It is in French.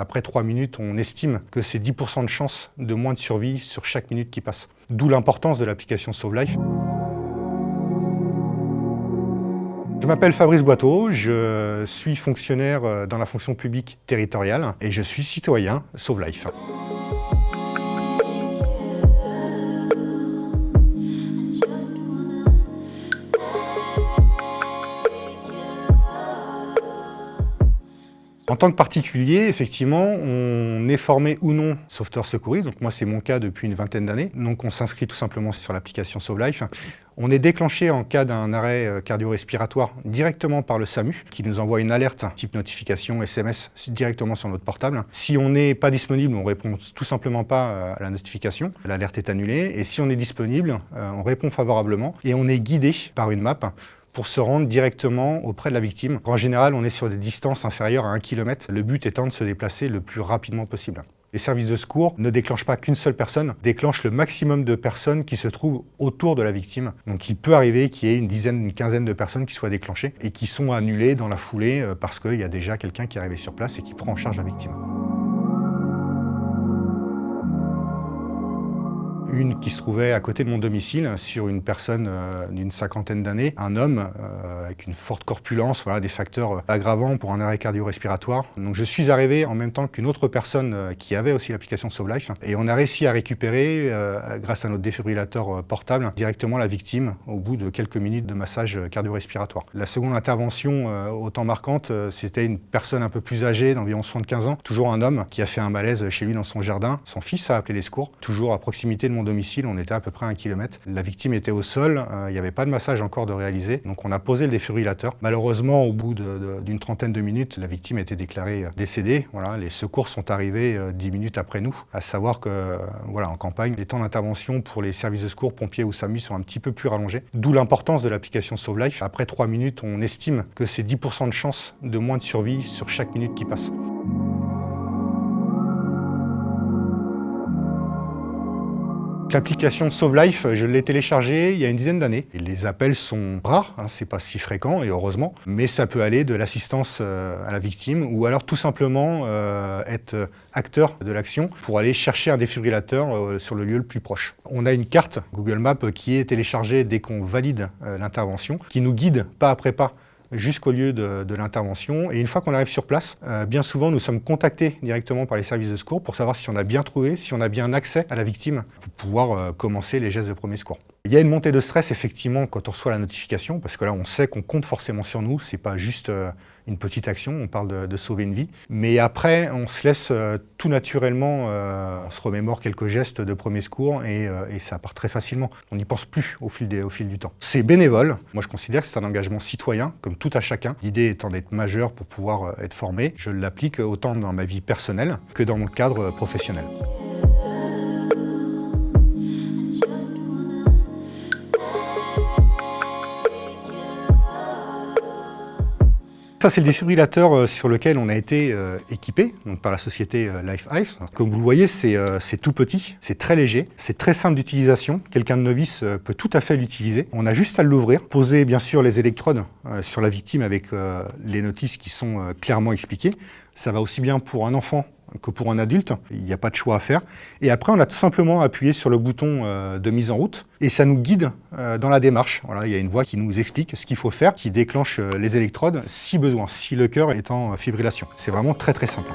Après 3 minutes, on estime que c'est 10% de chance de moins de survie sur chaque minute qui passe. D'où l'importance de l'application Sauve Life. Je m'appelle Fabrice Boiteau, je suis fonctionnaire dans la fonction publique territoriale et je suis citoyen Sauve Life. En tant que particulier, effectivement, on est formé ou non sauveteur secouriste. Donc moi, c'est mon cas depuis une vingtaine d'années. Donc on s'inscrit tout simplement sur l'application Sauve Life. On est déclenché en cas d'un arrêt cardio-respiratoire directement par le SAMU, qui nous envoie une alerte type notification, SMS, directement sur notre portable. Si on n'est pas disponible, on répond tout simplement pas à la notification. L'alerte est annulée. Et si on est disponible, on répond favorablement. Et on est guidé par une map pour se rendre directement auprès de la victime. En général, on est sur des distances inférieures à 1 km, le but étant de se déplacer le plus rapidement possible. Les services de secours ne déclenchent pas qu'une seule personne, déclenchent le maximum de personnes qui se trouvent autour de la victime. Donc il peut arriver qu'il y ait une dizaine, une quinzaine de personnes qui soient déclenchées et qui sont annulées dans la foulée parce qu'il y a déjà quelqu'un qui est arrivé sur place et qui prend en charge la victime. Une qui se trouvait à côté de mon domicile, sur une personne d'une cinquantaine d'années, un homme avec une forte corpulence, voilà, des facteurs aggravants pour un arrêt cardio-respiratoire. Donc je suis arrivé en même temps qu'une autre personne qui avait aussi l'application Sauve Life et on a réussi à récupérer, grâce à notre défibrillateur portable, directement la victime au bout de quelques minutes de massage cardio-respiratoire. La seconde intervention, autant marquante, c'était une personne un peu plus âgée, d'environ 75 ans, toujours un homme qui a fait un malaise chez lui dans son jardin. Son fils a appelé les secours, toujours à proximité de mon domicile, on était à peu près à 1 km. La victime était au sol, il n'y avait pas de massage encore de réaliser, donc on a posé le défibrillateur. Malheureusement, au bout d'une trentaine de minutes, la victime était déclarée décédée. Voilà, les secours sont arrivés 10 minutes après nous, à savoir que, voilà, en campagne, les temps d'intervention pour les services de secours, pompiers ou SAMU sont un petit peu plus rallongés. D'où l'importance de l'application Sauve Life. Après 3 minutes, on estime que c'est 10% de chance de moins de survie sur chaque minute qui passe. L'application Sauve Life, je l'ai téléchargée il y a une dizaine d'années. Les appels sont rares, c'est pas si fréquent et heureusement, mais ça peut aller de l'assistance à la victime ou alors tout simplement être acteur de l'action pour aller chercher un défibrillateur sur le lieu le plus proche. On a une carte Google Maps qui est téléchargée dès qu'on valide l'intervention, qui nous guide pas après pas jusqu'au lieu de l'intervention. Et une fois qu'on arrive sur place, bien souvent, nous sommes contactés directement par les services de secours pour savoir si on a bien trouvé, si on a bien accès à la victime pour pouvoir commencer les gestes de premier secours. Il y a une montée de stress, effectivement, quand on reçoit la notification, parce que là, on sait qu'on compte forcément sur nous. C'est pas juste une petite action, on parle de sauver une vie. Mais après, on se laisse tout naturellement, on se remémore quelques gestes de premier secours et ça part très facilement. On n'y pense plus au fil du temps. C'est bénévole. Moi, je considère que c'est un engagement citoyen, comme tout à chacun. L'idée étant d'être majeur pour pouvoir être formé. Je l'applique autant dans ma vie personnelle que dans mon cadre professionnel. Ça, c'est le défibrillateur sur lequel on a été équipé donc par la société LifeHive. Comme vous le voyez, c'est tout petit, c'est très léger, c'est très simple d'utilisation. Quelqu'un de novice peut tout à fait l'utiliser. On a juste à l'ouvrir, poser bien sûr les électrodes sur la victime avec les notices qui sont clairement expliquées. Ça va aussi bien pour un enfant que pour un adulte, il n'y a pas de choix à faire. Et après, on a tout simplement appuyé sur le bouton de mise en route et ça nous guide dans la démarche. Voilà, il y a une voix qui nous explique ce qu'il faut faire, qui déclenche les électrodes si besoin, si le cœur est en fibrillation. C'est vraiment très très simple.